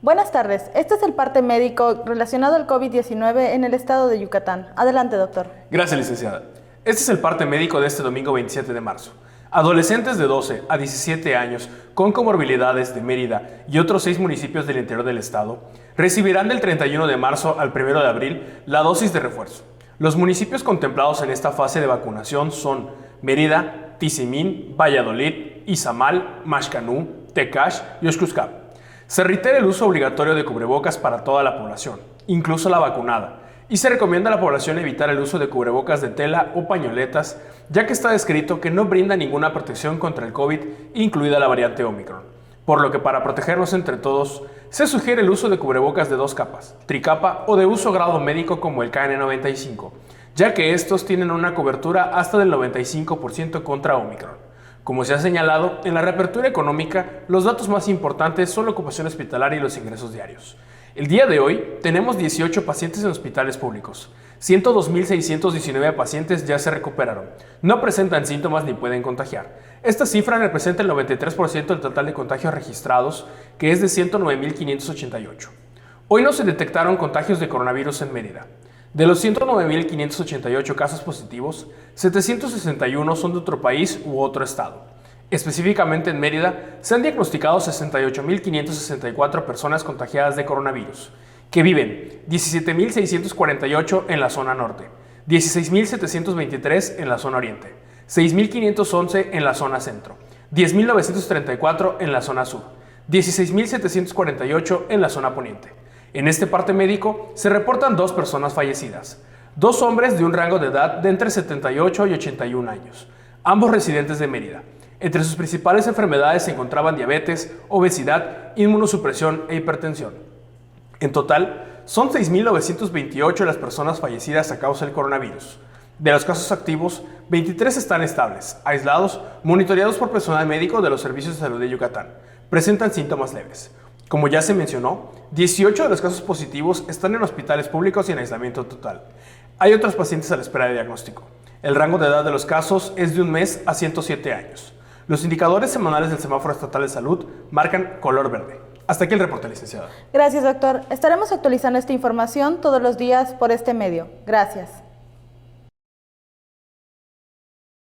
Buenas tardes, este es el parte médico relacionado al COVID-19 en el estado de Yucatán. Adelante, doctor. Gracias, licenciada. Este es el parte médico de este domingo 27 de marzo. Adolescentes de 12 a 17 años con comorbilidades de Mérida y otros 6 municipios del interior del estado recibirán del 31 de marzo al 1 de abril la dosis de refuerzo. Los municipios contemplados en esta fase de vacunación son Mérida, Tizimín, Valladolid, Izamal, Maxcanú, Tecash y Oxcuscap. Se reitera el uso obligatorio de cubrebocas para toda la población, incluso la vacunada, y se recomienda a la población evitar el uso de cubrebocas de tela o pañoletas, ya que está descrito que no brinda ninguna protección contra el COVID, incluida la variante Omicron. Por lo que para protegernos entre todos, se sugiere el uso de cubrebocas de 2 capas, tricapa o de uso grado médico como el KN95, ya que estos tienen una cobertura hasta del 95% contra Omicron. Como se ha señalado, en la reapertura económica, los datos más importantes son la ocupación hospitalaria y los ingresos diarios. El día de hoy tenemos 18 pacientes en hospitales públicos. 102.619 pacientes ya se recuperaron. No presentan síntomas ni pueden contagiar. Esta cifra representa el 93% del total de contagios registrados, que es de 109.588. Hoy no se detectaron contagios de coronavirus en Mérida. De los 109.588 casos positivos, 761 son de otro país u otro estado. Específicamente en Mérida, se han diagnosticado 68.564 personas contagiadas de coronavirus, que viven 17.648 en la zona norte, 16.723 en la zona oriente, 6.511 en la zona centro, 10.934 en la zona sur, 16.748 en la zona poniente. En este parte médico se reportan 2 personas fallecidas, 2 hombres de un rango de edad de entre 78 y 81 años, ambos residentes de Mérida. Entre sus principales enfermedades se encontraban diabetes, obesidad, inmunosupresión e hipertensión. En total, son 6.928 las personas fallecidas a causa del coronavirus. De los casos activos, 23 están estables, aislados, monitoreados por personal médico de los servicios de salud de Yucatán. Presentan síntomas leves. Como ya se mencionó, 18 de los casos positivos están en hospitales públicos y en aislamiento total. Hay otros pacientes a la espera de diagnóstico. El rango de edad de los casos es de 1 mes a 107 años. Los indicadores semanales del Semáforo Estatal de Salud marcan color verde. Hasta aquí el reporte, licenciada. Gracias, doctor. Estaremos actualizando esta información todos los días por este medio. Gracias.